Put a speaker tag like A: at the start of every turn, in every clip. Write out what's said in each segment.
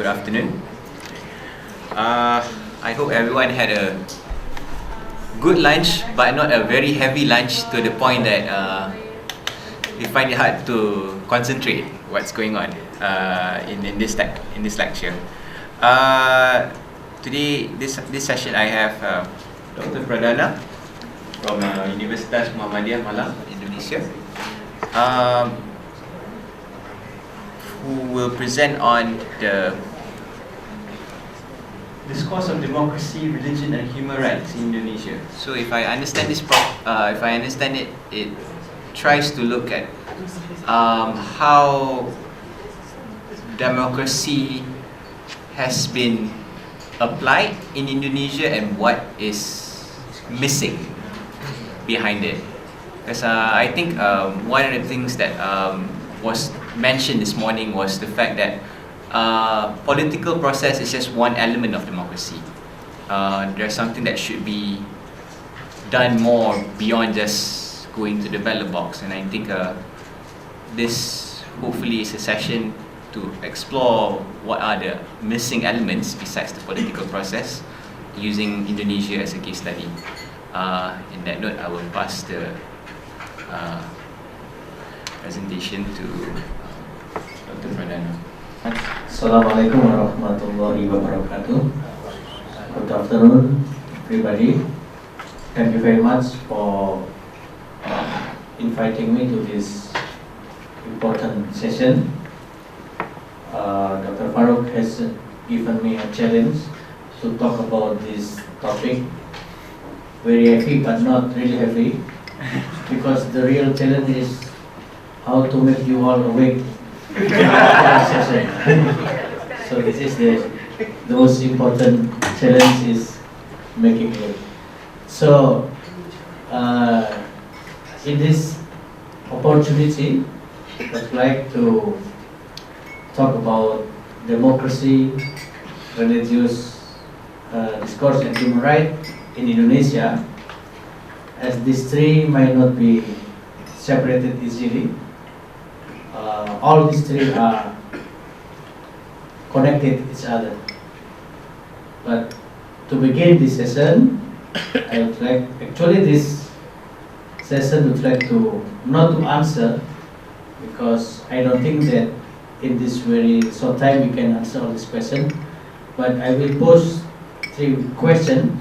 A: Good afternoon. I hope everyone had a good lunch, but not a very heavy lunch to the point that you find it hard to concentrate what's going on in this lecture. Today, this session, I have Dr. Pradana from Universitas Muhammadiyah Malang, Indonesia, who will present on the discourse of democracy, religion, and human rights in Indonesia. So, if I understand this, it tries to look at how democracy has been applied in Indonesia and what is missing behind it. Because I think one of the things that was mentioned this morning was the fact that political process is just one element of democracy. There's something that should be done more beyond just going to the ballot box, and I think this hopefully is a session to explore what are the missing elements besides the political process, using Indonesia as a case study. In that note, I will pass the presentation to Dr. Pradana.
B: Assalamualaikum warahmatullahi wabarakatuh. Good afternoon, everybody. Thank you very much for inviting me to this important session. Dr. Farouk has given me a challenge to talk about this topic. Very heavy, but not really heavy, because the real challenge is how to make you all awake. So this is the most important challenge, is making it. So in this opportunity, I'd like to talk about democracy, religious discourse, and human rights in Indonesia, as these three might not be separated easily. All these three are connected to each other. But to begin this session, I would like, this session would like to not to answer, because I don't think that in this very short time we can answer all this question. But I will pose three questions.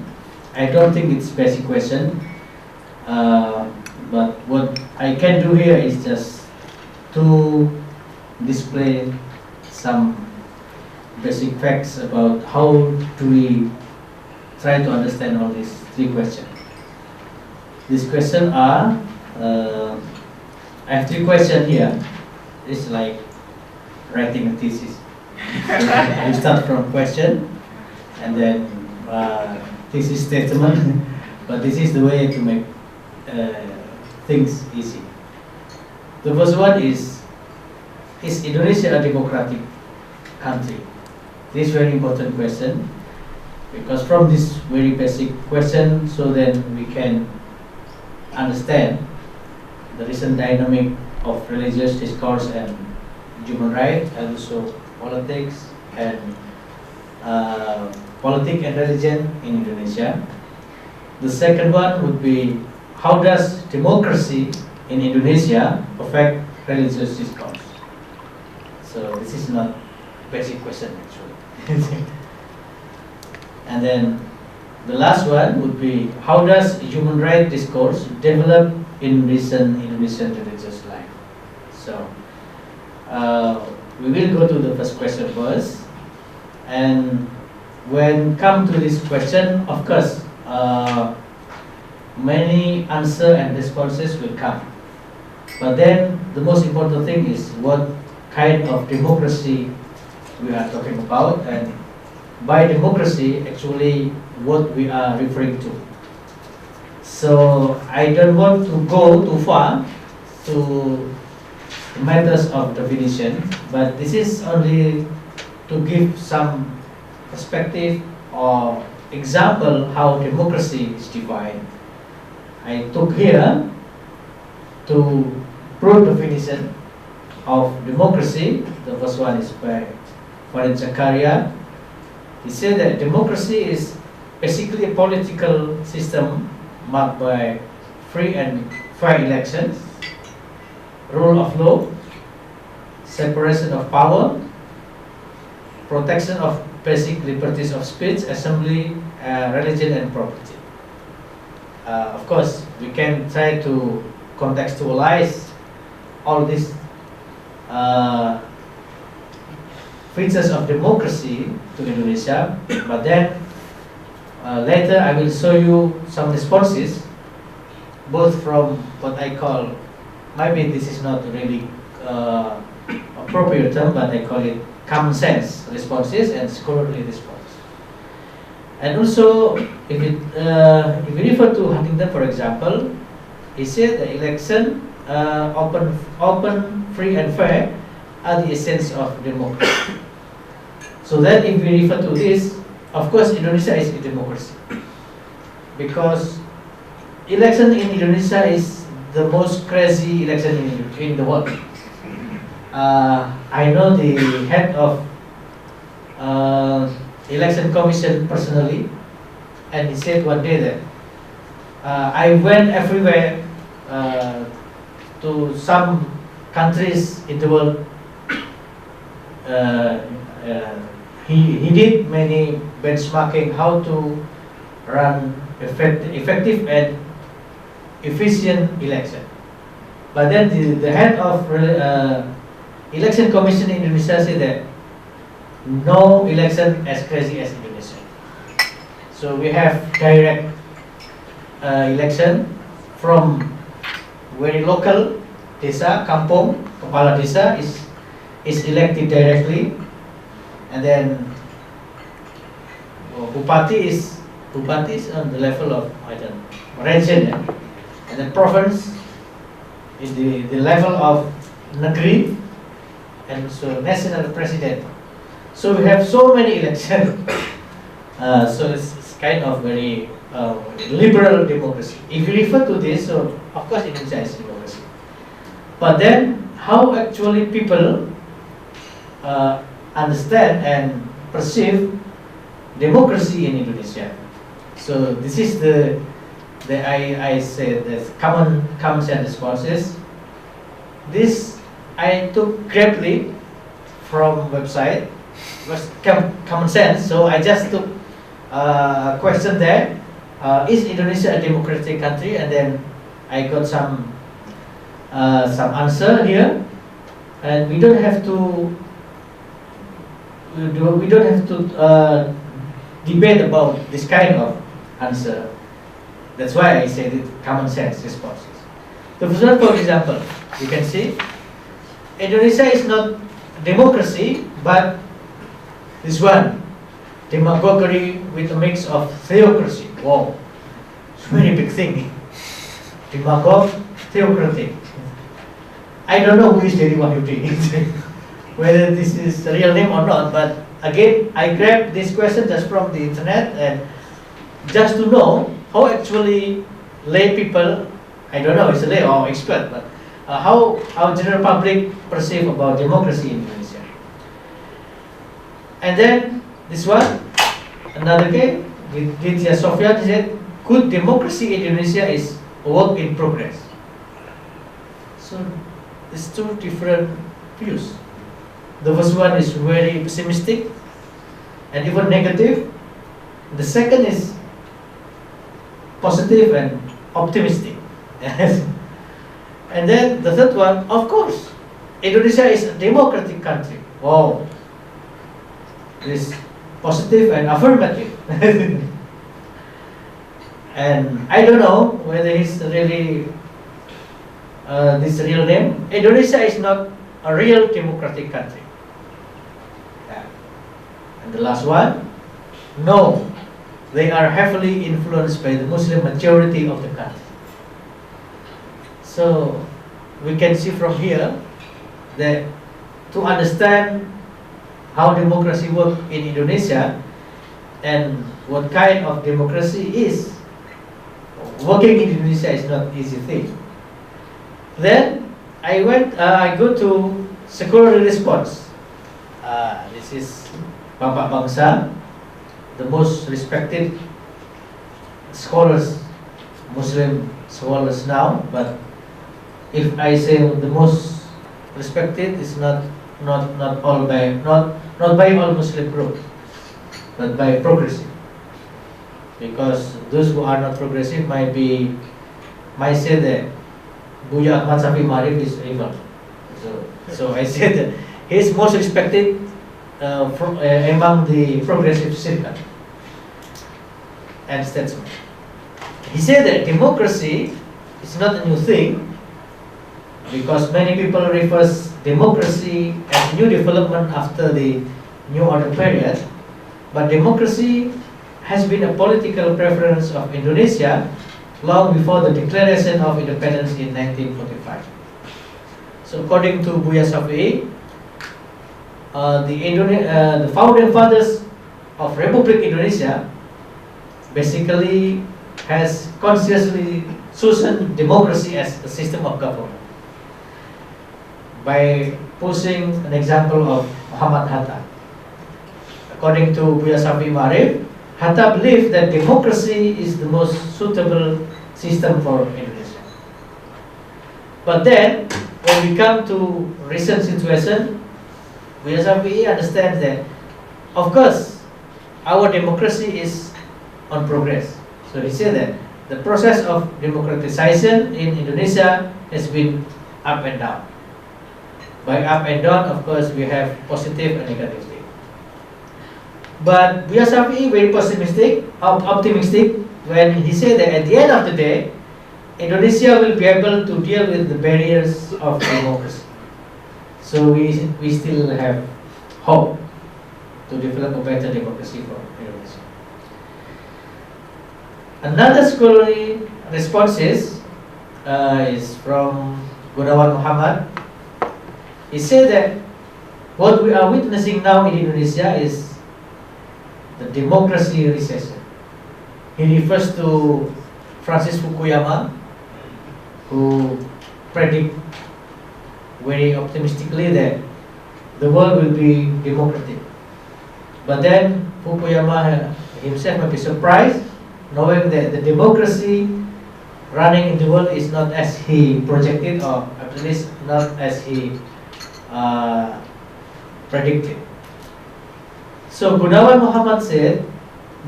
B: I don't think it's basic question, but what I can do here is just to display some basic facts about how do we try to understand all these three questions. These questions are, I have three questions here. It's like writing a thesis. We start from question and then thesis statement, but this is the way to make things easy. The first one is Indonesia a democratic country? This is very important question, because from this very basic question, so then we can understand the recent dynamic of religious discourse and human rights, and also politics and religion in Indonesia. The second one would be, how does democracy in Indonesia affect religious discourse? So this is not basic question actually. And then the last one would be, how does human rights discourse develop in recent Indonesian religious life? So we will go to the first question first, and when come to this question, of course, many answers and responses will come. But then the most important thing is what kind of democracy we are talking about, and by democracy actually what we are referring to. So I don't want to go too far to matters of definition, but this is only to give some perspective or example how democracy is defined. I took here to broad definition of democracy. The first one is by Farid Zakaria. He said that democracy is basically a political system marked by free and fair elections, rule of law, separation of power, protection of basic liberties of speech, assembly, religion and property. Of course, we can try to contextualize all these features of democracy to Indonesia, but then later I will show you some responses, both from what I call, maybe this is not really appropriate term, but I call it common sense responses and scholarly response. And also, if we refer to Huntington, for example, he said the election open, free and fair are the essence of democracy. So then if we refer to this, of course Indonesia is a democracy, because election in Indonesia is the most crazy election in the world. I know the head of election commission personally, and he said one day that I went everywhere to some countries in the world. He did many benchmarking how to run effective and efficient election. But then the head of election commission in Indonesia said that no election as crazy as Indonesia. So we have direct election from very local desa, kampung, kepala desa is elected directly, and then bupati is on the level of, I don't know, region, yeah? And then province is the level of negeri, and so national president. So we have so many elections. So it's kind of very liberal democracy. If you refer to this, so of course Indonesia is democracy. But then how actually people understand and perceive democracy in Indonesia? So this is the I said the common sense responses. This I took greatly from website. It was common sense. So I just took a question there. Is Indonesia a democratic country? And then I got some answer here, and we don't have to debate about this kind of answer. That's why I said it common sense responses. The first one, for example, you can see Indonesia is not democracy, but this one, demagoguery with a mix of theocracy. Wow, it's a very big thing. Demagogue, theocratic. I don't know who is Dedi Wahyudi, whether this is the real name or not, but again, I grabbed this question just from the internet, and just to know how actually lay people, I don't know, it's a lay or expert, but how general public perceive about democracy in Indonesia. And then this one, another guy, Ditya Sofyan, said, good democracy in Indonesia is a work in progress. So it's two different views. The first one is very pessimistic and even negative. The second is positive and optimistic. And then the third one, of course, Indonesia is a democratic country. Wow, this positive and affirmative. And I don't know whether he's really this real name. Indonesia is not a real democratic country. Yeah. And the last one, no, they are heavily influenced by the Muslim majority of the country. So we can see from here that to understand how democracy works in Indonesia and what kind of democracy is, working in Indonesia is not an easy thing. Then I go to scholarly response. This is Bapak Bangsa, the most respected scholars, Muslim scholars now. But if I say the most respected, it's not all by not by all Muslim group, but by progressive. Because those who are not progressive might say that Buya Ahmad Safi Marif is evil. So I say that he is most respected among the progressive circle and statesmen. He said that democracy is not a new thing, because many people refers democracy as new development after the New Order period, but democracy has been a political preference of Indonesia long before the Declaration of Independence in 1945. So according to Buya Shafi'i, the founding fathers of Republic Indonesia basically has consciously chosen democracy as a system of government by posing an example of Muhammad Hatta. According to Buya Shafi'i Marif, Hatta believed that democracy is the most suitable system for Indonesia. But then, when we come to recent situation, Buya Shafi'i understands that, of course, our democracy is on progress. So he said that the process of democratization in Indonesia has been up and down. By up and down, of course, we have positive and negative things. But Buya Shafi'i very optimistic when he said that at the end of the day, Indonesia will be able to deal with the barriers of democracy. So we still have hope to develop a better democracy for Indonesia. Another scholarly responses is from Gunawan Muhammad. He said that what we are witnessing now in Indonesia is the democracy recession. He refers to Francis Fukuyama, who predict very optimistically that the world will be democratic. But then Fukuyama himself may be surprised, knowing that the democracy running in the world is not as he projected, or at least not as he predicted. So Gunawan Muhammad said,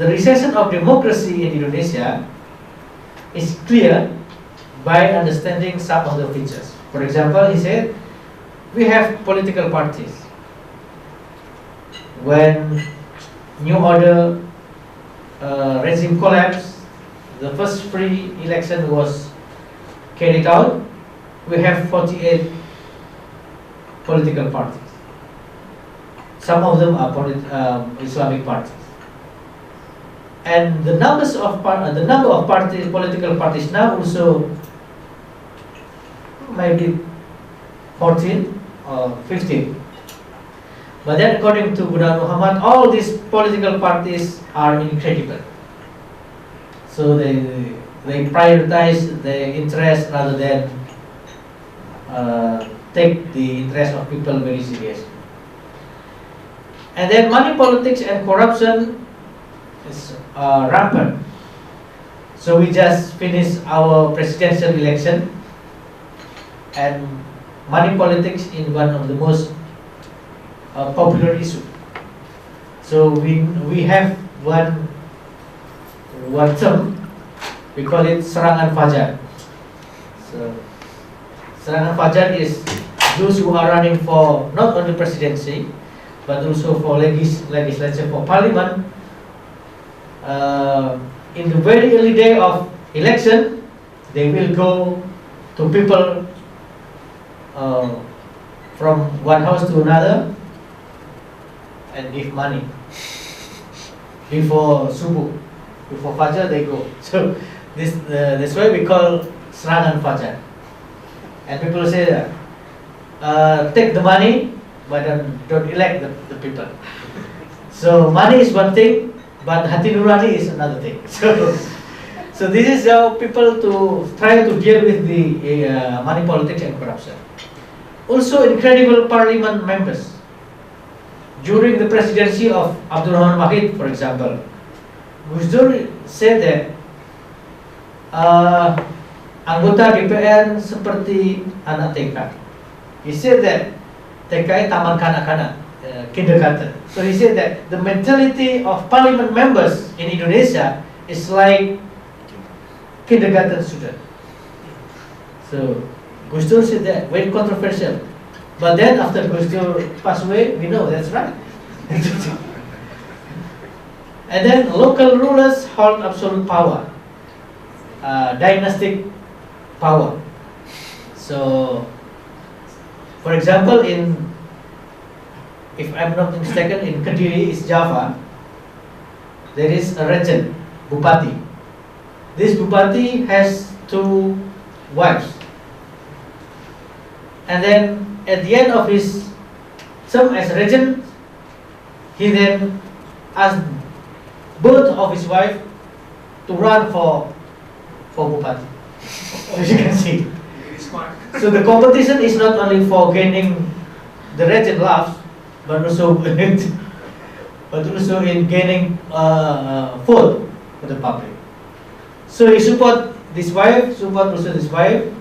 B: the recession of democracy in Indonesia is clear by understanding some of the features. For example, he said, we have political parties. When New Order regime collapsed, the first free election was carried out. We have 48 political parties. Some of them are Islamic parties, and the number of political parties now also maybe 14 or 15. But then, according to Gunawan Muhammad, all these political parties are incredible. So they prioritize their interest rather than take the interest of people very seriously. And then money politics and corruption is rampant. So we just finished our presidential election, and money politics is one of the most popular issue. So we have one term, we call it serangan fajar. So serangan fajar is those who are running for not only presidency but also for legislature, for parliament. In the very early day of election, they will go to people from one house to another and give money before subuh, before fajar they go. So that's why we call serangan fajar. And people say that take the money, but don't elect the people. So money is one thing, but hati nurani is another thing. So this is how people to try to deal with the money politics and corruption. Also incredible parliament members. during the presidency of Abdul Rahman Wahid, for example, Gus Dur said that anggota DPR seperti anak TK. He said that TK taman kanak-kanak, kindergarten. So he said that the mentality of parliament members in Indonesia is like kindergarten student. So Gus Dur said that, very controversial. But then after Gus Dur passed away, we know that's right. And then local rulers hold absolute power, dynastic power. So, for example, if I'm not mistaken, in Kediri, East Java, there is a regent, Bupati. This Bupati has 2 wives. And then at the end of his term as regent, he then asked both of his wives to run for Bupati. As you can see. So the competition is not only for gaining the regent love, but also in gaining vote for the public. So he support this wife, support also this wife,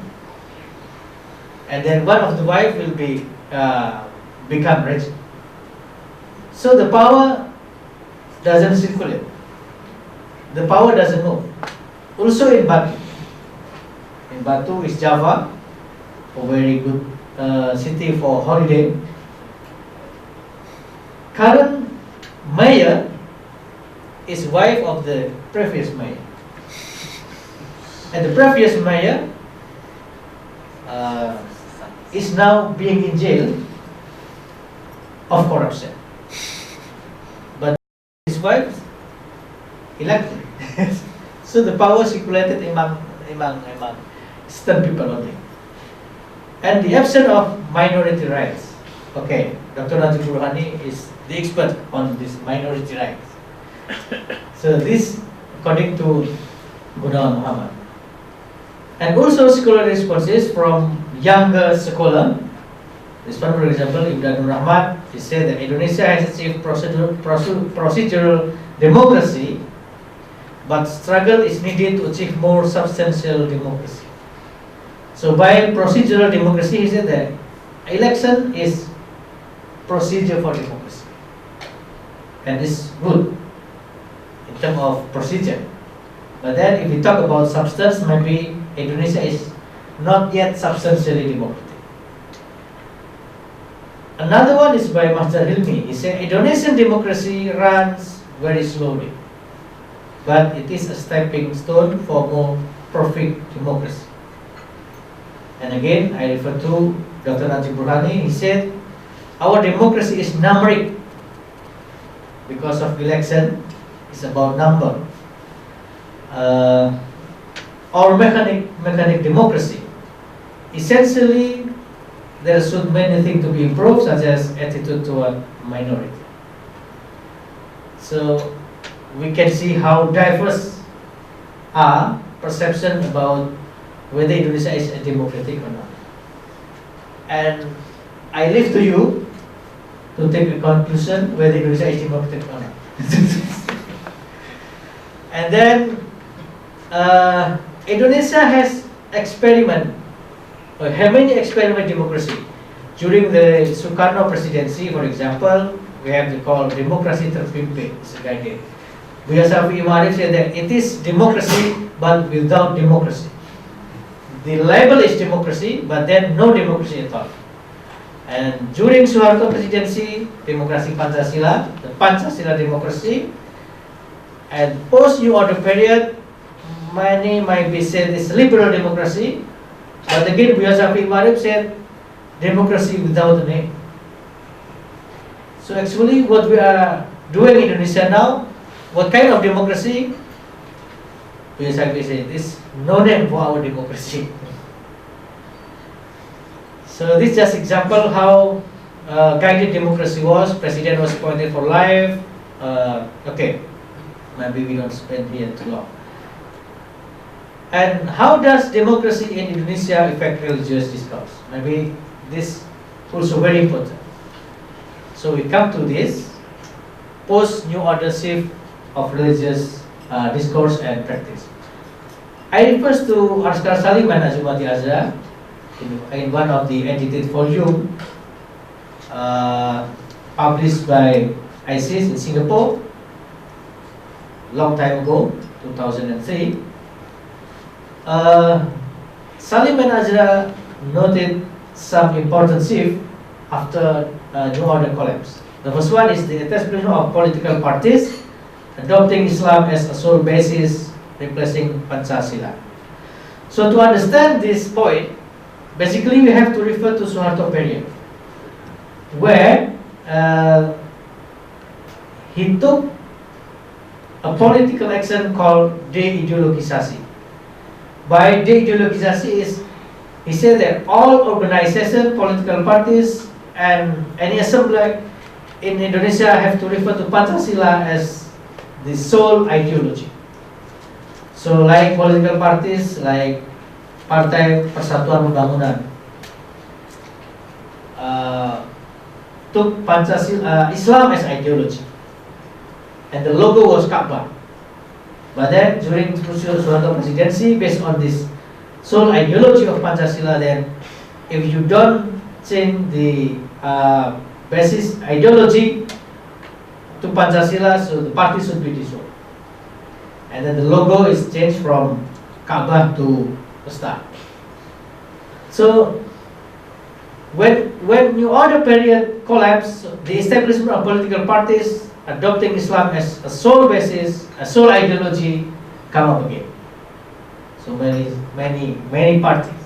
B: and then one of the wife will be become regent. So the power doesn't circulate. The power doesn't move. Also in Batu. In Batu is Java, a very good city for holiday. Current mayor is wife of the previous mayor. And the previous mayor is now being in jail of corruption. But his wife elected. So the power circulated among certain people only. And the absence of minority rights. Okay, Dr. Najib Burhani is the expert on this minority rights. So this according to Gunawan Muhammad. And also scholar responses from younger scholar. This one, for example, Ibn Rahman, he said that Indonesia has achieved procedural democracy, but struggle is needed to achieve more substantial democracy. So by procedural democracy, he said that election is procedure for democracy, and it's good in terms of procedure. But then if we talk about substance, maybe Indonesia is not yet substantially democratic. Another one is by Master Hilmi. He said Indonesian democracy runs very slowly, but it is a stepping stone for more perfect democracy. And again, I refer to Dr. Najib Burhani. He said our democracy is numeric because of election. It's about number. Or mechanic democracy. Essentially, there should many things to be improved, such as attitude toward minority. So we can see how diverse are perception about whether Indonesia is democratic or not. And I leave to you to take a conclusion whether Indonesia is democratic or not. And then Indonesia has many experiment democracy. During the Sukarno presidency, for example, we have to call democracy terpimpin. It's a guidance. Buya Shafi'i Ma'arif said that it is democracy but without democracy. The label is democracy, but then no democracy at all. And during Suharto presidency, democracy Pancasila, the Pancasila democracy, and post New Order period, many might be said is liberal democracy, but again Buya Shafi'i Ma'arif said democracy without a name. So actually what we are doing in Indonesia now, what kind of democracy? Buya Shafi'i said is no name for our democracy. So this is just example how guided democracy was. President was appointed for life. Okay, maybe we don't spend here too long. And how does democracy in Indonesia affect religious discourse? Maybe this also very important. So we come to this post-New Order shift of religious discourse and practice. I refer to Arskar Salim and Azumati Azra in one of the edited volume published by ISIS in Singapore long time ago, 2003. Salim and Azra noted some important shift after New Order collapse. The first one is the establishment of political parties adopting Islam as a sole basis, replacing Pancasila. So to understand this point, basically we have to refer to Suharto period, where he took a political action called de-ideologisasi. By de-ideologisasi is, he said that all organizations, political parties, and any assembly in Indonesia have to refer to Pancasila as the sole ideology. So like political parties like Partai Persatuan Pembangunan took Pancasila, Islam as ideology, and the logo was Kaabah. But then during Suharto presidency, based on this sole ideology of Pancasila, then if you don't change the basis ideology to Pancasila, so the party should be dissolved. And then the logo is changed from Kaabah to a star. So when New Order period collapsed, the establishment of political parties adopting Islam as a sole basis, a sole ideology, come up again. So many parties.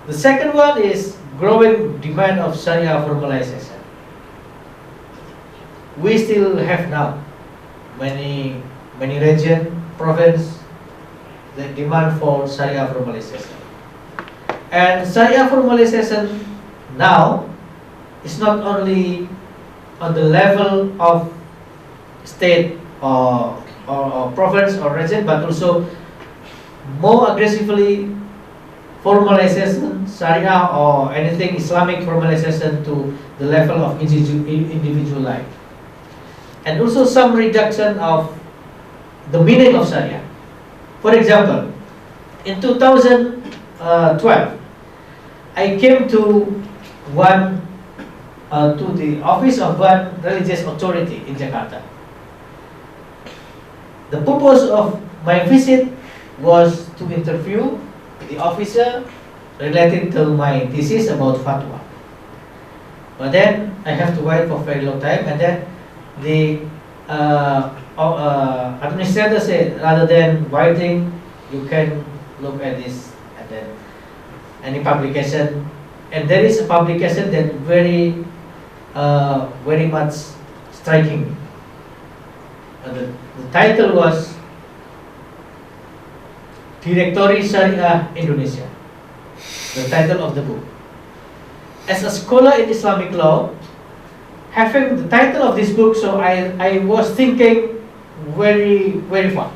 B: The second one is growing demand of Sharia formalization. We still have now many region, province, the demand for Sharia formalization. And Sharia formalization now is not only on the level of state or province or region, but also more aggressively formalization Sharia or anything Islamic formalization to the level of individual life, and also some reduction of the meaning of Sharia. For example, in 2012, I came to the office of one religious authority in Jakarta. The purpose of my visit was to interview the officer related to my thesis about fatwa. But then I have to wait for a very long time, and then the administrator said, rather than waiting, you can look at this and then any publication. And there is a publication that very much striking me. The title was Directory Syariah Indonesia, the title of the book. As a scholar in Islamic law, having the title of this book, so I was thinking very far.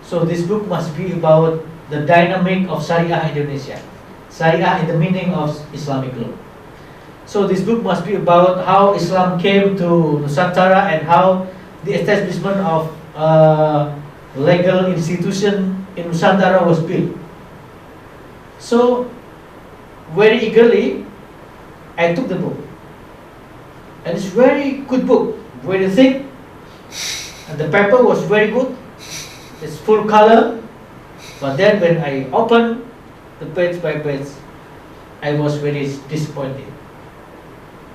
B: So this book must be about the dynamic of Syariah Indonesia. Syariah in the meaning of Islamic law. So this book must be about how Islam came to Nusantara and how the establishment of legal institution in Nusantara was built. So very eagerly I took the book, and it's very good book, very thick, and the paper was very good. It's full color, but then when I opened the page by page, I was very disappointed,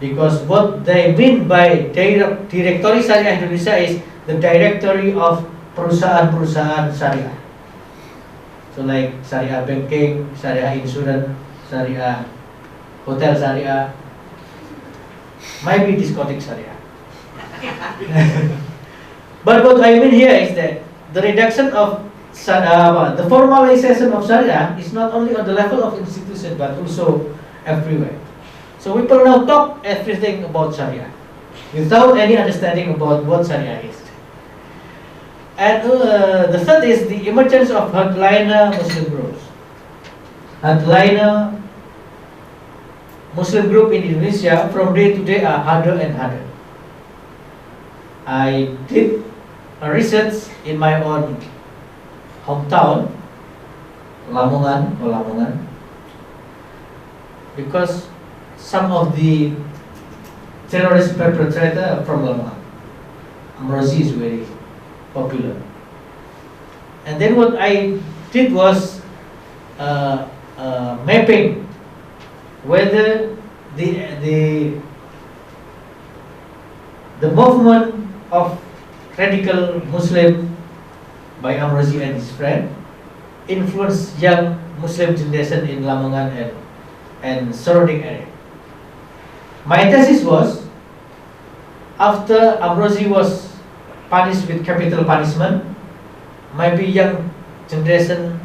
B: because what they mean by Directory Syariah Indonesia is the directory of perusahaan-perusahaan syariah. So like Syariah banking, Syariah insurance, Syariah hotel Syariah, might be discotheque Syariah. But what I mean here is that the reduction of the formalization of Sharia is not only on the level of institution but also everywhere. So people now talk everything about Sharia without any understanding about what Sharia is. And the third is the emergence of hardliner Muslim groups. Hardliner Muslim group in Indonesia from day to day are harder and harder. I did a research in my own hometown, Lamongan, because some of the terrorist perpetrator are from Lamongan. Amrozi is very popular. And then what I did was mapping whether the movement of radical Muslim by Amrozi and his friend influenced young Muslim generation in Lamongan and surrounding area. My thesis was, after Amrozi was punished with capital punishment, maybe young generation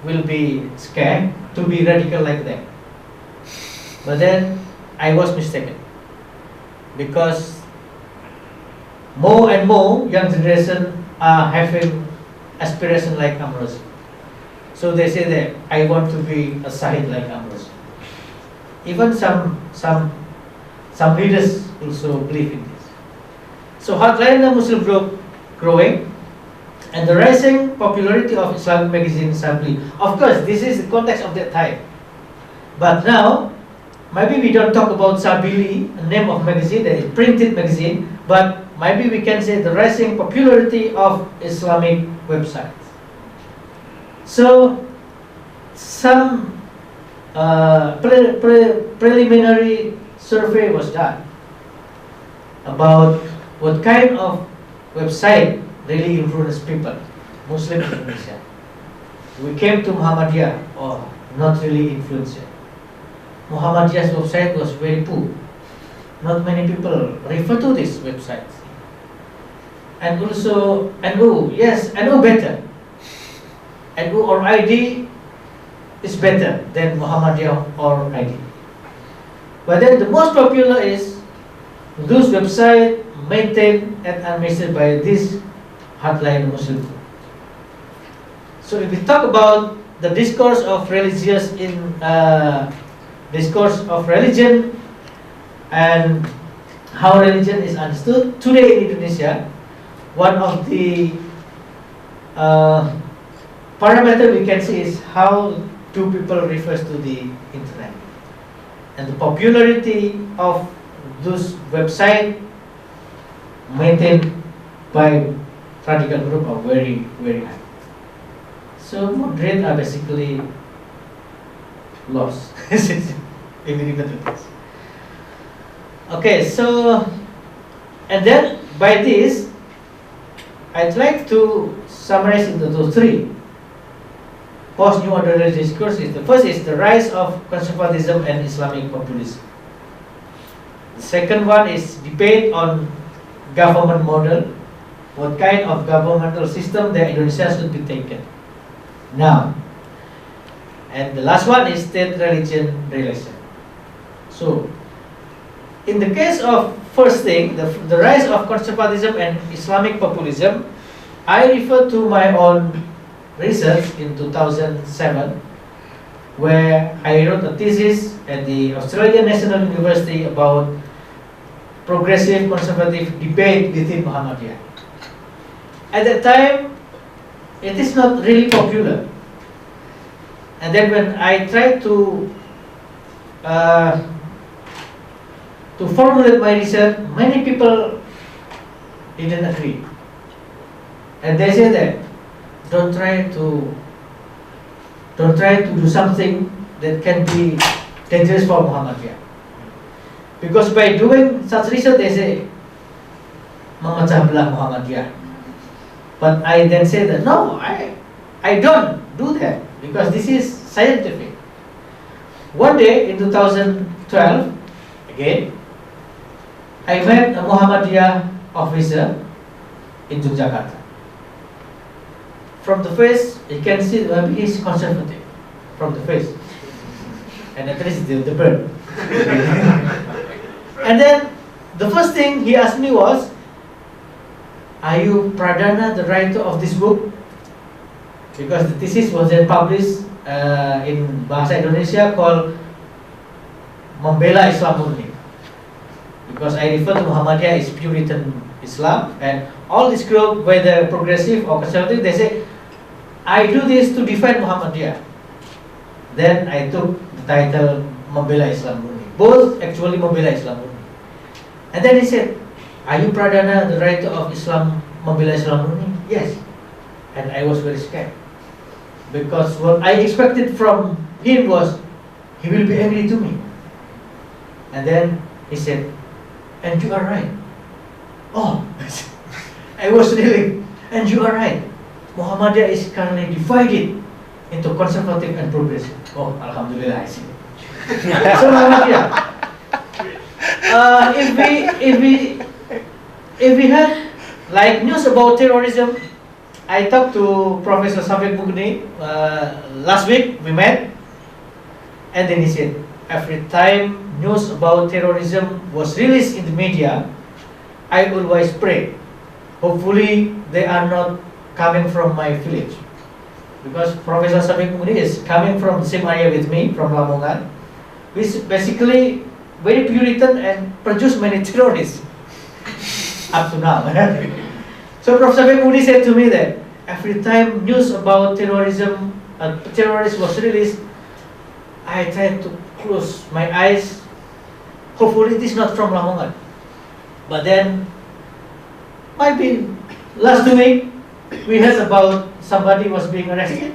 B: will be scared to be radical like that. But then I was mistaken, because more and more young generation are having aspiration like Amrozi. So they say that I want to be a Sahid like Amrozi. Even some leaders also believe in this. So hardliner Muslim group growing, and the rising popularity of Islamic magazine simply. Of course, this is the context of that time. But now, maybe we don't talk about Sabili, a name of magazine, the printed magazine, but maybe we can say the rising popularity of Islamic websites. So, some preliminary survey was done about what kind of website really influenced people, Muslim in Indonesia. We came to Muhammadiyah, or not really influenced. Muhammadiyah's website was very poor. Not many people refer to this website. And also NU, yes, NU better. NU or ID is better than Muhammadiyah or ID. But then the most popular is those websites maintained and administered by this hardline Muslim group. So if we talk about the discourse of religious in discourse of religion and how religion is understood today in Indonesia, one of the parameter we can see is how do people refers to the internet, and the popularity of those websites maintained by radical group are very, very high. So moderate are basically lost. Okay, so and then by this I'd like to summarize into those three post-new order discourses. The first is the rise of conservatism and Islamic populism. The second one is debate on government model, what kind of governmental system that Indonesia should be taken now. And the last one is state-religion relation. So, in the case of first thing, the rise of conservatism and Islamic populism, I refer to my own research in 2007, where I wrote a thesis at the Australian National University about progressive conservative debate within Muhammadiyah. At that time, it is not really popular. And then when I tried to formulate my research, many people didn't agree. And they say that don't try to do something that can be dangerous for Muhammadiyah. Because by doing such research, they say memecah belah Muhammadiyah. But I then say that no, I don't do that, because this is scientific. One day in 2012, again, I met a Muhammadiyah officer in Yogyakarta. From the face, you can see that he is conservative. From the face, and at least the bird. And then the first thing he asked me was, "Are you Pradana, the writer of this book?" Because the thesis was then published in Bahasa Indonesia called membela Islam murni. Because I refer to Muhammadiyah as Puritan Islam, and all this group, whether progressive or conservative, they say, I do this to defend Muhammadiyah. Then I took the title Membela Islam Murni. Both actually Membela Islam Murni. And then he said, are you Pradana, the writer of Islam, Membela Islam Murni? Yes. And I was very scared. Because what I expected from him was, he will be angry to me. And then he said, and you are right. Oh, I was really, and you are right. Muhammadiyah is currently divided into conservative and progressive. Oh, Alhamdulillah, I see. So Muhammadiyah, if we had like news about terrorism, I talked to Professor Safik Mugni last week. We met, and then he said, every time news about terrorism was released in the media, I always pray, hopefully they are not coming from my village. Because Professor Safik Mugni is coming from the same area with me, from Lamongan, which is basically very Puritan and produced many terrorists up to now. So Professor Safik Mugni said to me that every time news about terrorism, terrorists was released, I tried to close my eyes. Hopefully it is not from Lamongan. But then, maybe last week, we heard about somebody was being arrested,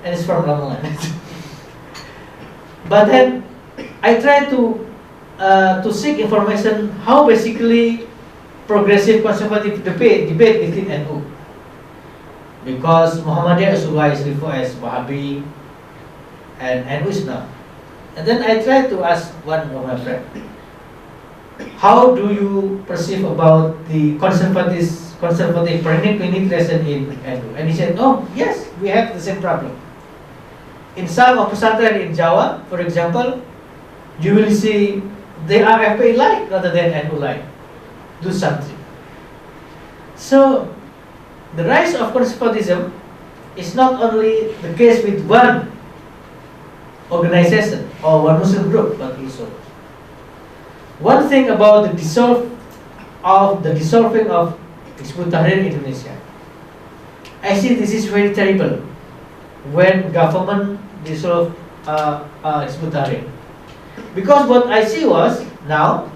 B: and it's from Lamongan. But then, I tried to seek information how basically progressive conservative debate within NU. Because Muhammadiyah is referred as Wahhabi, and NU is not. And then I tried to ask one of my friends, how do you perceive about the conservative penetration in NU? And he said, oh yes, we have the same problem. In some of pesantren in Jawa, for example, you will see they are FPI like rather than NU like. Do something. So the rise of conservatism is not only the case with one organization or one Muslim group, but also one thing about the dissolving of Hizbut Tahrir in Indonesia. I see this is very terrible when government dissolve Hizbut Tahrir, because what I see was now,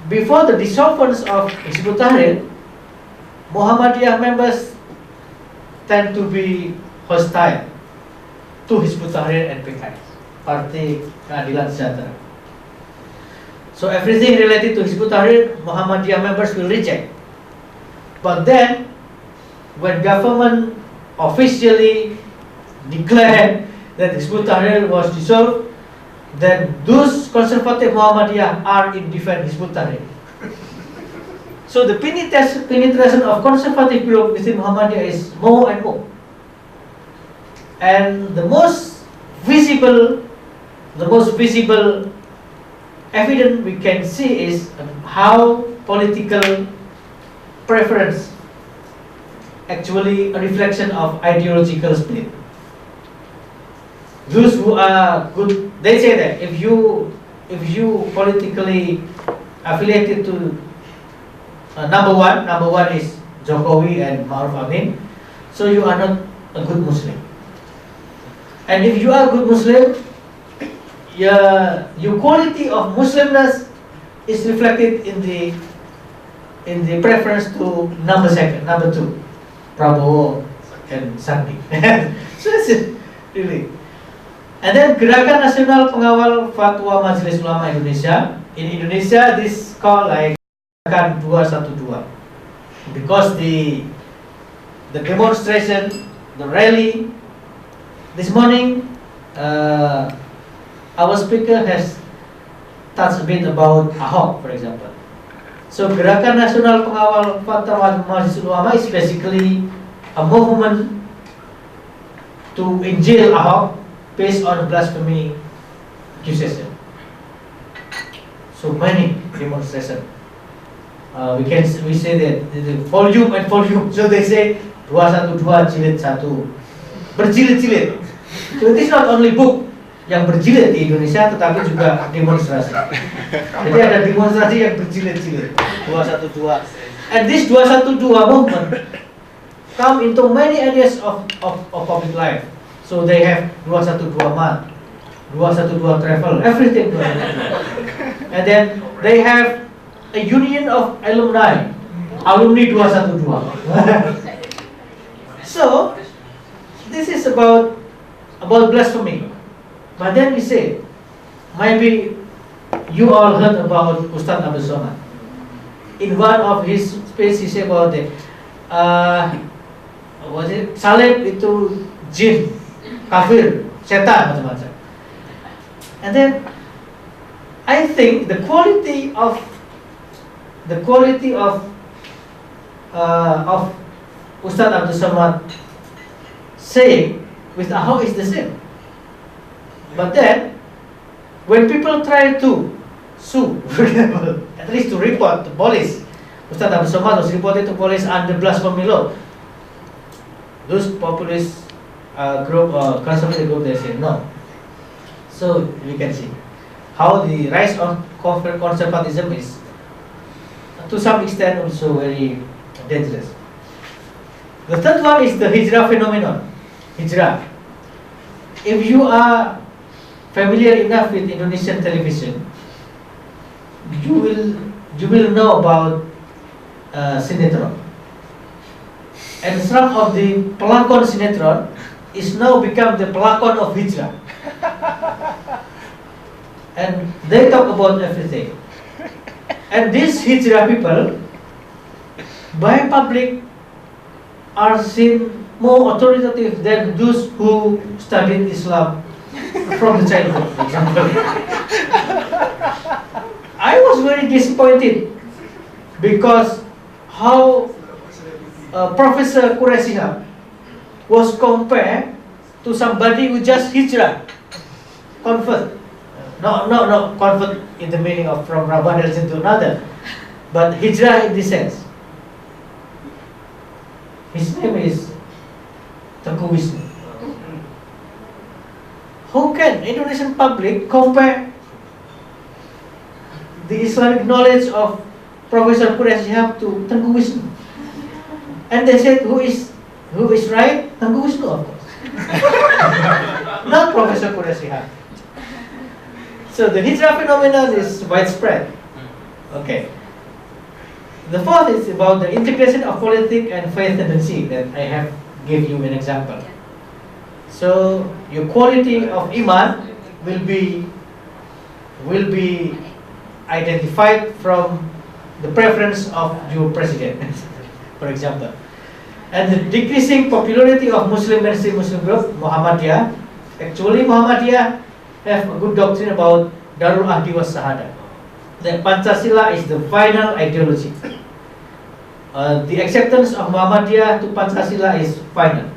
B: before the dissolvance of Hizbut Tahrir, Muhammadiyah members tend to be hostile to Hizbut Tahrir and PKS, Parti Keadilan Sejahtera. So everything related to Hizbut Tahrir, Muhammadiyah members will reject. But then, when government officially declared that Hizbut Tahrir was dissolved, then those conservative Muhammadiyah are in defense Hizbut Tahrir. So the penetration of conservative group within Muhammadiyah is more and more. And the most visible evidence we can see is how political preference actually a reflection of ideological split. Those who are good, they say that if you politically affiliated to number one is Jokowi and Ma'ruf Amin, so you are not a good Muslim. And if you are a good Muslim, your quality of Muslimness is reflected in the preference to number two, Prabowo and Sandi. So that's it, really. And then Gerakan Nasional Pengawal Fatwa Majelis Ulama Indonesia. In Indonesia, this called like Gerakan 212, because the demonstration, the rally this morning, our speaker has touched a bit about Ahok, for example. So Gerakan Nasional Pengawal Fatwa Majelis Ulama is basically a movement to injil Ahok based on blasphemy accusation. So many demonstrations. We say that the volume and volume. So they say 212 jilid 1, berjilid-jilid. So it is not only book, yang berjilid di Indonesia, tetapi juga demonstrasi. Jadi ada demonstrasi yang berjilid-jilid, 212. And this 212 movement come into many areas of public life. So they have 212 mat, 212 travel, everything 212. And then they have a union of alumni 212. So this is about blasphemy. But then we say, maybe you all heard about Ustaz Abdul Somad. In one of his speeches, he said about it, salib itu jin, kafir, setan, macam-macam. And then I think the quality of Ustaz Abdul Somad saying with Ahok is the same. But then, when people try to sue, for example, at least to report to police, Ustaz Abdul Somad was reported to police under blasphemy law. Those populist group, conservative group, they say no. So we can see how the rise of conservatism is, to some extent, also very dangerous. The third one is the hijrah phenomenon. Hijrah. If you are familiar enough with Indonesian television, you will know about sinetron. And some of the pelakon sinetron is now become the pelakon of hijrah. And they talk about everything. And these hijrah people, by public, are seen more authoritative than those who studied Islam from the childhood, for example. I was very disappointed because how Professor Quraisyhab was compared to somebody who just hijrah, convert. No, convert in the meaning of from one religion to another, but hijrah in this sense. His name is Tengku Wisnu. How can Indonesian public compare the Islamic knowledge of Professor Quraisyhab to Tengku Wisnu? And they said, who is right? Tengku Wisnu, of course. Not Professor Quraisyhab. So the hijrah phenomenon is widespread. Okay. The fourth is about the integration of politics and faith tendency that I have give you an example. So your quality of iman will be identified from the preference of your president, for example. And the decreasing popularity of mainstream Muslim group, Muhammadiyah. Actually, Muhammadiyah have a good doctrine about Darul Ahdi was Sahada. That Pancasila is the final ideology. The acceptance of Muhammadiyah to Pancasila is final.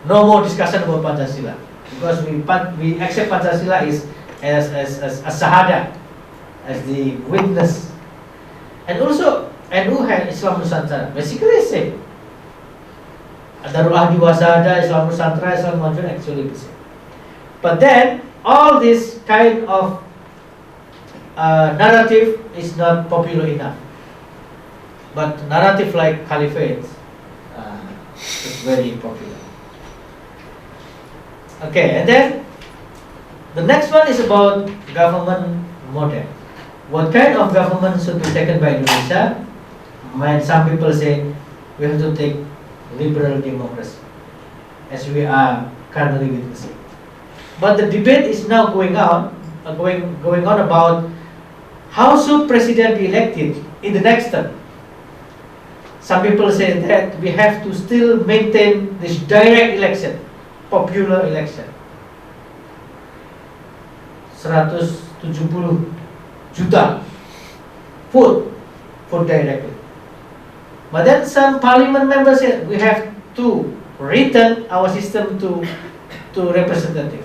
B: No more discussion about Pancasila, because we accept Pancasila as a Sahada, as the witness. And also NU had Islam Nusantara. Basically the same. Darul Ahdi was Sahada, Islam Nusantara, Islam Maju, actually the same. But then all this kind of narrative is not popular enough. But narrative like caliphate is very popular. Okay, and then the next one is about government model. What kind of government should be taken by Indonesia? When some people say we have to take liberal democracy, as we are currently witnessing. But the debate is now going on about how should president be elected in the next term. Some people say that we have to still maintain this direct election, popular election. 170 juta vote directly. But then some parliament members said we have to return our system to representative.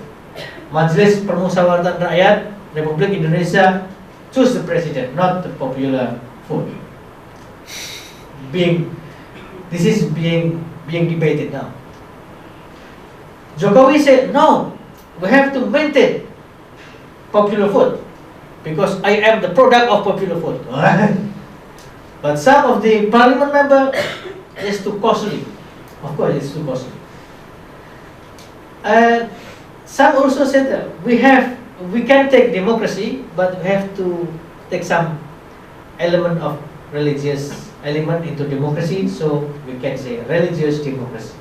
B: Majelis Permusyawaratan Rakyat Republik Indonesia choose the president, not the popular vote. This is being debated now. Jokowi said no, we have to maintain popular vote because I am the product of popular vote. But some of the parliament member is too costly. Of course, it's too costly. And some also said that we can take democracy, but we have to take some element of religious element into democracy, so we can say religious democracy.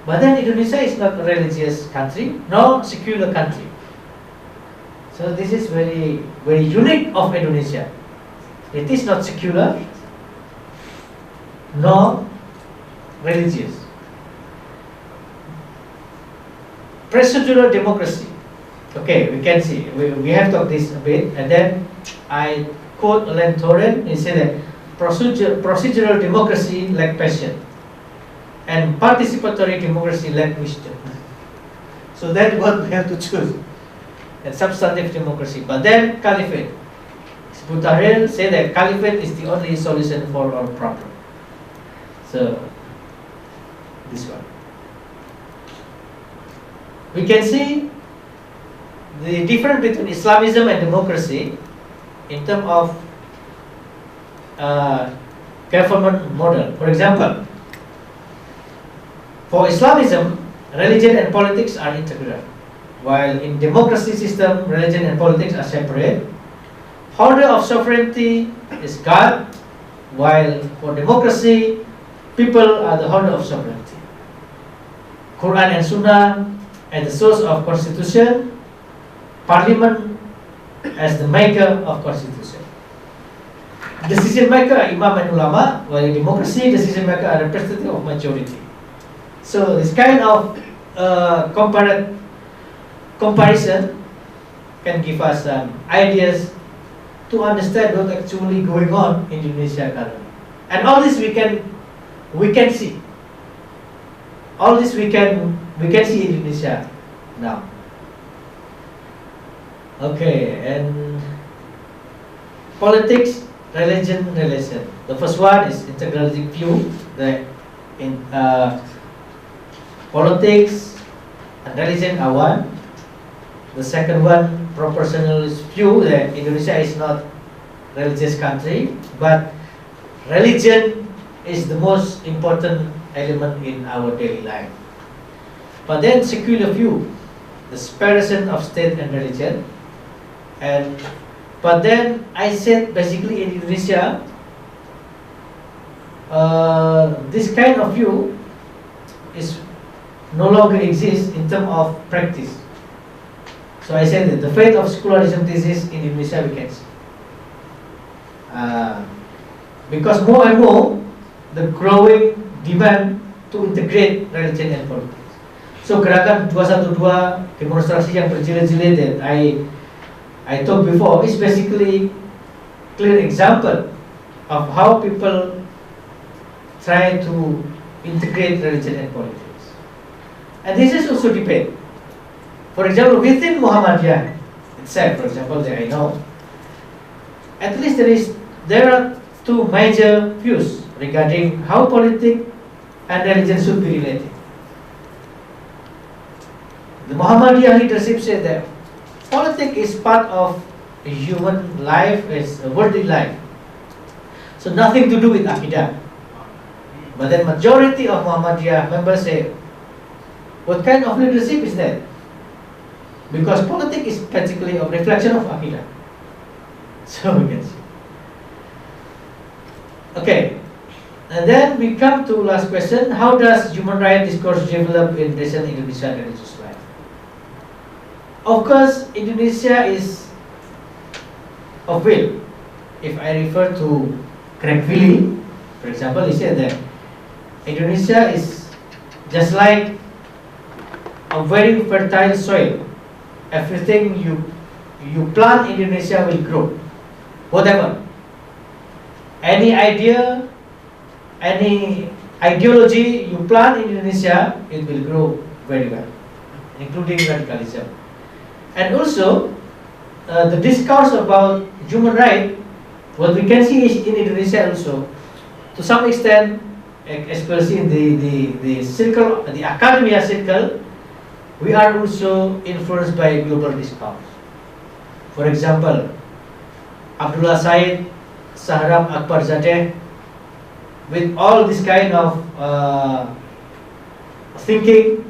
B: But then Indonesia is not a religious country, nor secular country. So this is very, very unique of Indonesia. It is not secular, nor religious. Procedural democracy. Okay, we can see, we have talked this a bit, and then I quote Alan Torren. He said that procedural democracy lack passion, and participatory democracy lack wisdom. So that's what we have to choose. And substantive democracy. But then caliphate. Butarel said that caliphate is the only solution for our problem. So this one. We can see the difference between Islamism and democracy in terms of government model. For example, for Islamism, religion and politics are integral, while in democracy system, religion and politics are separate. Holder of sovereignty is God, while for democracy, people are the holder of sovereignty. Quran and Sunnah as the source of constitution, parliament as the maker of constitution. Decision maker are imam and ulama, while in democracy, decision maker are representative of majority. So this kind of comparison can give us ideas to understand what's actually going on in Indonesia currently. And all this we can see. All this we can see in Indonesia now. Okay, and politics, religion, relation. The first one is integralistic view that in politics and religion are one. The second one, proportionalist view that Indonesia is not religious country, but religion is the most important element in our daily life. But then secular view, the separation of state and religion. But then I said basically in Indonesia, this kind of view is no longer exists in terms of practice. So I said that the fate of secularism thesis in Indonesia we can see. Because more and more the growing demand to integrate religion and politics. So gerakan 212 demonstrasi yang berjilid-jilid that I talked before is basically clear example of how people try to integrate religion and politics. And this is also debate. For example, within Muhammadiyah itself, for example, that I know, at least there are two major views regarding how politics and religion should be related. The Muhammadiyah leadership said that politics is part of a human life, is a worldly life. So nothing to do with Aqidah. But then majority of Muhammadiyah members say, what kind of leadership is that? Because politics is basically a reflection of Aqidah. So we can see. Okay. And then we come to last question. How does human rights discourse develop in recent Indonesian religious life? Of course, Indonesia is of will. If I refer to Craig Willy, for example, he said that Indonesia is just like a very fertile soil. Everything you plant in Indonesia will grow. Whatever. Any idea, any ideology you plant in Indonesia, it will grow very well, including radicalism. And also, the discourse about human rights, what we can see is in Indonesia also, to some extent, especially in the circle, the academia circle, we are also influenced by global discourse. For example, Abdullah Said, Sahram Akbarzadeh, with all this kind of thinking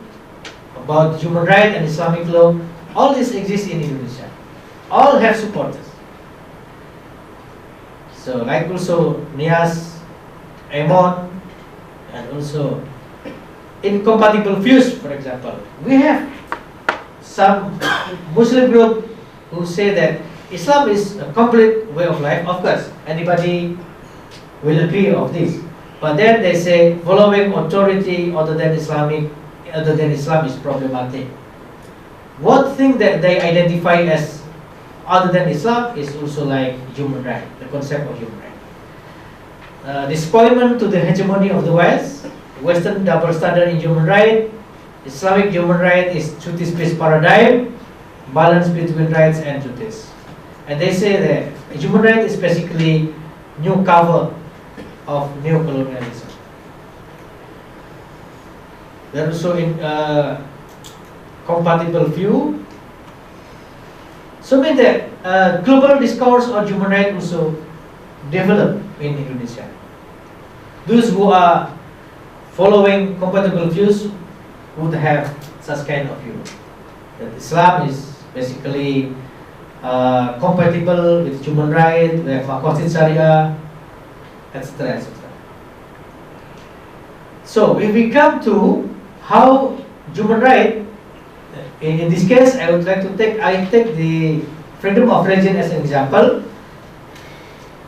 B: about human rights and Islamic law, all this exists in Indonesia. All have supporters. So like also Nias, Emon, and also incompatible views, for example. We have some Muslim group who say that Islam is a complete way of life. Of course, anybody will agree of this. But then they say following authority other than Islam is problematic. One thing that they identify as other than Islam is also like human right, the concept of human right. Disappointment to the hegemony of the West, Western double standard in human right, Islamic human right is truth-based paradigm, balance between rights and duties. And they say that human right is basically new cover of neocolonialism. There are also in compatible view. So mean that global discourse on human rights also developed in Indonesia. Those who are following compatible views would have such kind of view. That Islam is basically compatible with human rights, we have Maqasid Sharia, etc. etc. So if we come to how human right, in this case I would like to take the freedom of religion as an example.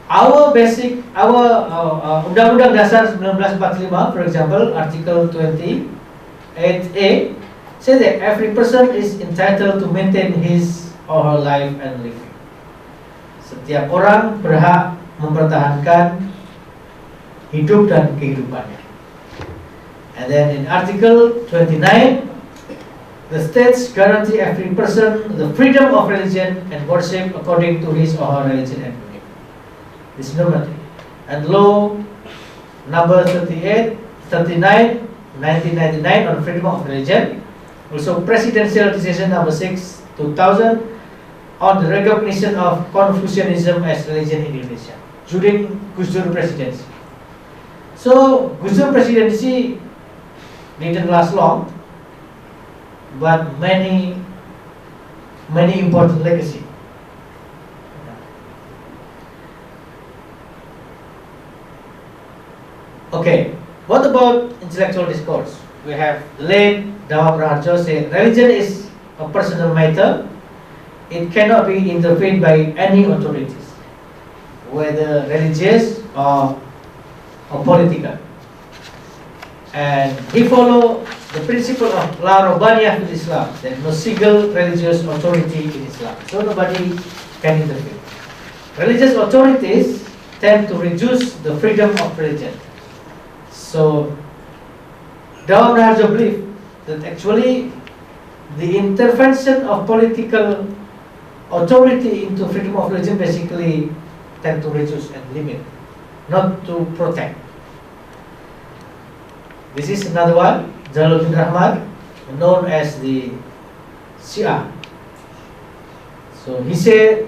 B: Our Undang-Undang Dasar 1945, for example, Article 28A, says that every person is entitled to maintain his or her life and living. Setiap orang berhak mempertahankan hidup dan kehidupannya. And then in Article 29, the states guarantee every person the freedom of religion and worship according to his or her religion and belief. This is normative. And law number 39, 1999 on freedom of religion. Also presidential decision number 6, 2000 on the recognition of Confucianism as religion in Indonesia during Gus Dur presidency. So Gus Dur presidency didn't last long, but many important legacy. Okay, what about intellectual discourse? We have late Dawa Praharjo say religion is a personal matter. It cannot be intervened by any authorities, whether religious or political. And he follow the principle of La Robbaniyah in Islam, that no single religious authority in Islam, so nobody can intervene. Religious authorities tend to reduce the freedom of religion. So Dawa Praharjo believe that actually the intervention of political authority into freedom of religion basically tend to reduce and limit, not to protect. This is another one, Jalaluddin Rahman, known as the Shia. So he said,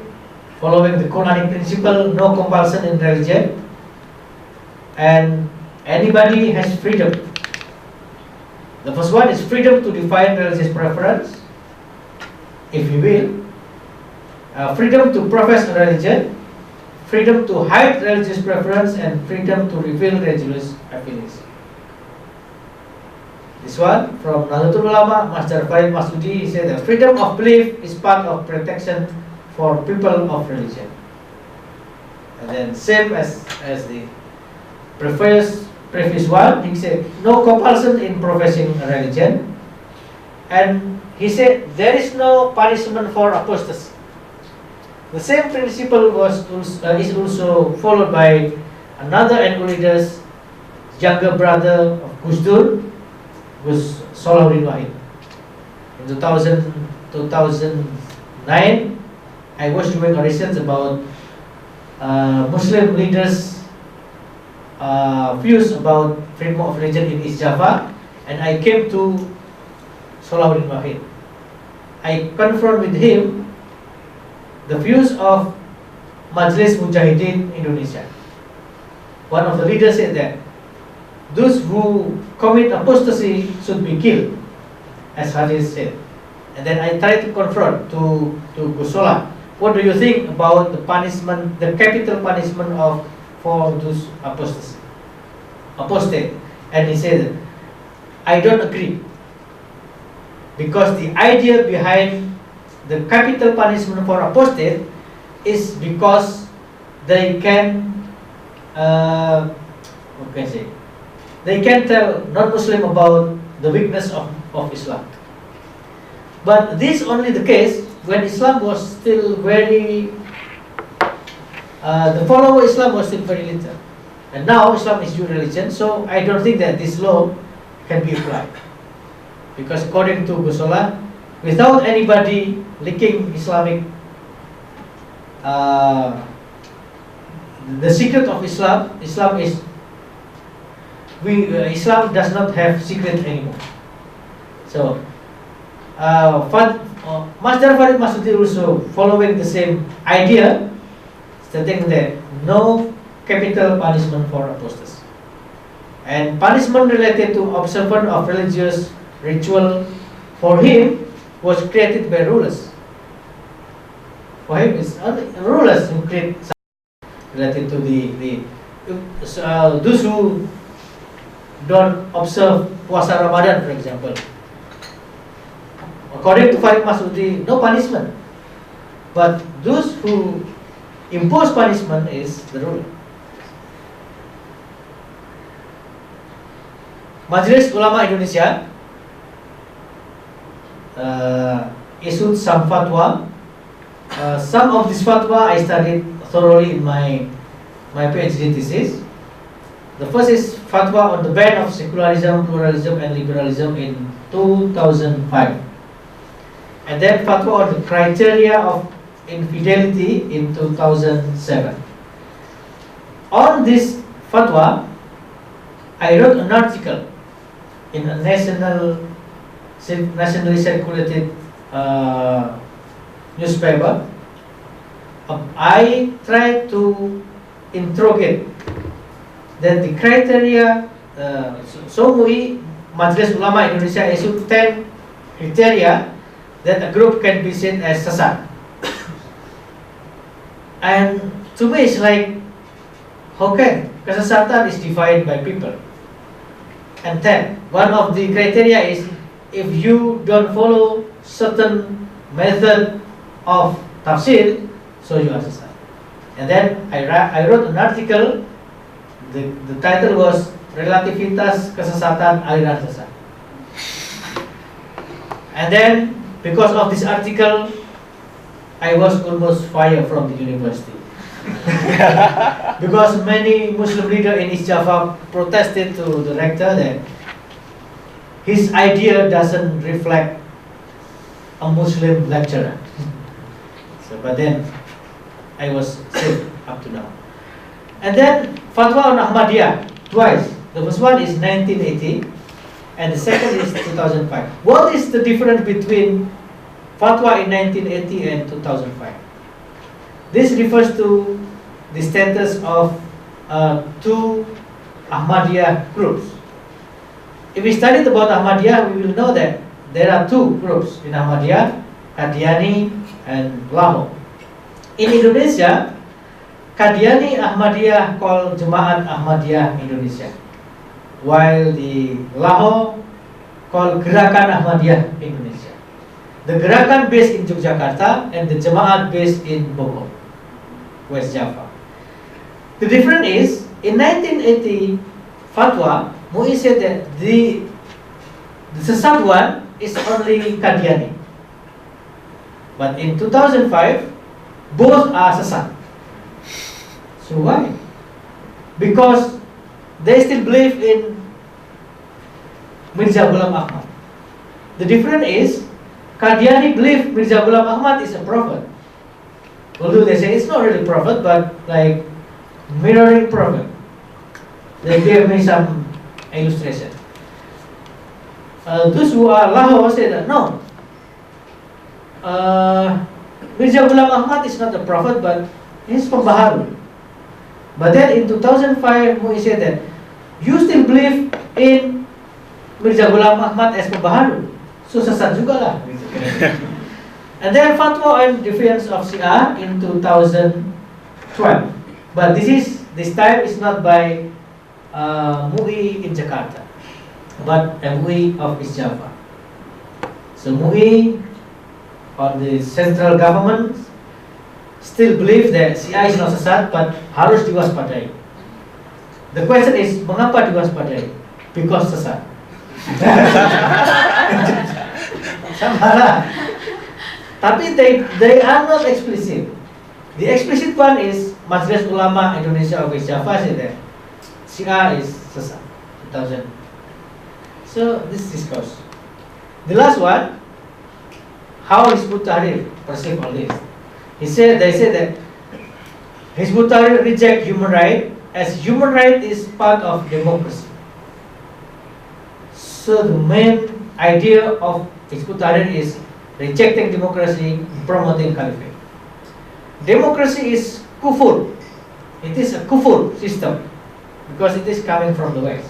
B: following the Quranic principle, no compulsion in religion, and anybody has freedom. The first one is freedom to define religious preference, if you will. Freedom to profess a religion, freedom to hide religious preference, and freedom to reveal religious affiliation. This one from Nahdlatul Ulama, Master Farid Masudi, he said that freedom of belief is part of protection for people of religion. And then same as the previous one, he said no compulsion in professing a religion, and he said there is no punishment for apostasy. The same principle is also followed by another NU leader's younger brother of Gus Dur, Gus Salahuddin Wahid. In 2009, I was doing a research about Muslim leaders' views about freedom of religion in East Java, and I came to Salahuddin Wahid. I confront with him the views of Majlis Mujahidin Indonesia. One of the leaders said that those who commit apostasy should be killed, as Hadith said. And then I tried to confront to Gusola, what do you think about the punishment, the capital punishment for those apostate? And he said, I don't agree, because the idea behind the capital punishment for apostate is because they can, what can I say? They can tell non-Muslim about the weakness of Islam. But this is only the case when Islam was still very, the follower Islam was still very little. And now Islam is your religion, so I don't think that this law can be applied. Because according to Gusola, without anybody leaking Islamic, the secret of Islam, Islam does not have secret anymore. So, Masdar Farid Masudi also following the same idea, stating that no capital punishment for apostasy. And punishment related to observance of religious ritual for him was created by rulers. For him, it's only rulers who create something related to those who don't observe puasa Ramadan, for example. According to Farid Masudi, no punishment. But those who impose punishment is the ruler. Majlis Ulama Indonesia issued some fatwa. Some of this fatwa I studied thoroughly in my PhD thesis. The first is fatwa on the ban of secularism, pluralism, and liberalism in 2005. And then fatwa on the criteria of infidelity in 2007. On this fatwa, I wrote an article in a nationally circulated newspaper. I tried to interrogate that the criteria. So we, Majlis Ulama Indonesia, issued 10 criteria that a group can be seen as sesat. And to me it's like, how can kesesatan is defined by people? And then one of the criteria is if you don't follow certain method of tafsir, so you are sesat. And then I wrote an article. The title was Relativitas Kesesatan Aliran Sesat. And then because of this article, I was almost fired from the university. Because many Muslim leaders in East Java protested to the rector that his idea doesn't reflect a Muslim lecturer. So, but then I was safe up to now. And then fatwa on Ahmadiyya twice. The first one is 1980 and the second is 2005. What is the difference between fatwa in 1980 and 2005? This refers to the status of two Ahmadiyya groups. If we studied about Ahmadiyya, we will know that there are two groups in Ahmadiyya, Qadiani and Lahore. In Indonesia, Qadiani Ahmadiyya called Jemaat Ahmadiyya Indonesia, while the Lahore called Gerakan Ahmadiyya Indonesia. The Gerakan based in Yogyakarta and the Jemaat based in Bogor, West Java. The difference is, in 1980 fatwa, MUI said that the sesat one is only Qadiani. But in 2005, both are sesat. So why? Because they still believe in Mirza Ghulam Ahmad. The difference is, Qadiani believe Mirza Ghulam Ahmad is a prophet. Although they say it's not really prophet, but like mirroring prophet. They gave me some illustration. Those who are Lahore say that no, Mirza Ghulam Ahmad is not a prophet, but he's pembaharu. But then in 2005, MUI said that you still believe in Mirza Ghulam Ahmad as pembaharu, so sesat juga lah. And then fatwa on defense of Syiah in 2012. But this time is not by MUI in Jakarta, but MUI of East Java. So MUI on the central government still believe that Syiah is not sesat, but harus diwaspadai. The question is, mengapa diwaspadai? Because sesat. Sama lah. Tapi they are not explicit. The explicit one is Majlis Ulama Indonesia of East Java said that Syiah is sesat. 2000. So this discourse. The last one, how Hizbut Tahrir perceive all this. They said that Hizbut Tahrir reject human right as human right is part of democracy. So the main idea of Hizbut Tahrir is rejecting democracy, promoting caliphate. Democracy is kufur. It is a kufur system because it is coming from the West.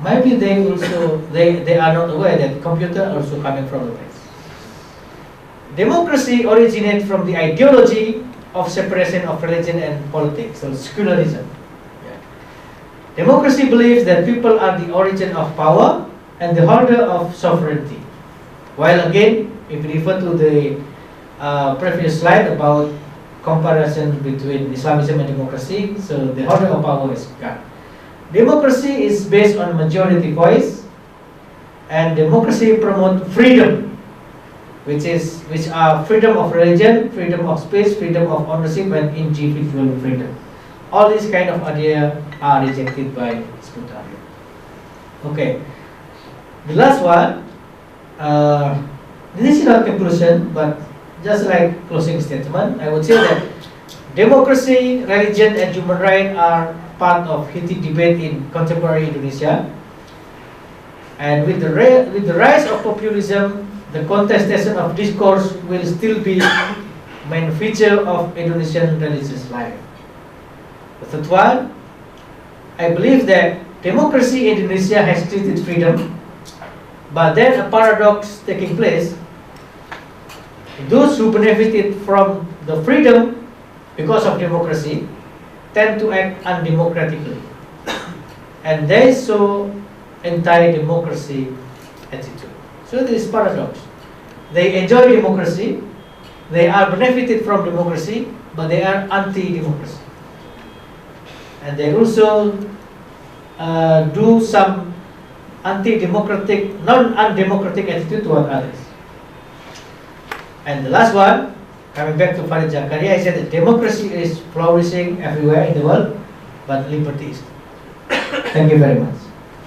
B: Maybe they are not aware that computer also coming from the West. Democracy originates from the ideology of separation of religion and politics, so secularism. Democracy believes that people are the origin of power and the holder of sovereignty. While again, if you refer to the previous slide about comparison between Islamism and democracy, so the holder of power is God. Democracy is based on majority voice, and democracy promotes freedom, which are freedom of religion, freedom of speech, freedom of ownership, and individual freedom. All these kind of ideas are rejected by Hizbut Tahrir. Okay, the last one. This is not conclusion, but just like closing statement, I would say that democracy, religion, and human rights are part of heated debate in contemporary Indonesia. And with the rise of populism, the contestation of discourse will still be main feature of Indonesian religious life. The third one, I believe that democracy in Indonesia has treated freedom, but then a paradox taking place. Those who benefited from the freedom because of democracy tend to act undemocratically, and they show anti-democracy attitude. So this is paradox. They enjoy democracy, they are benefited from democracy, but they are anti-democracy, and they also do some anti-democratic, non-undemocratic attitude toward others. And the last one, coming back to Farid Zakaria, I said that democracy is flourishing everywhere in the world, but liberty is. Thank you very much.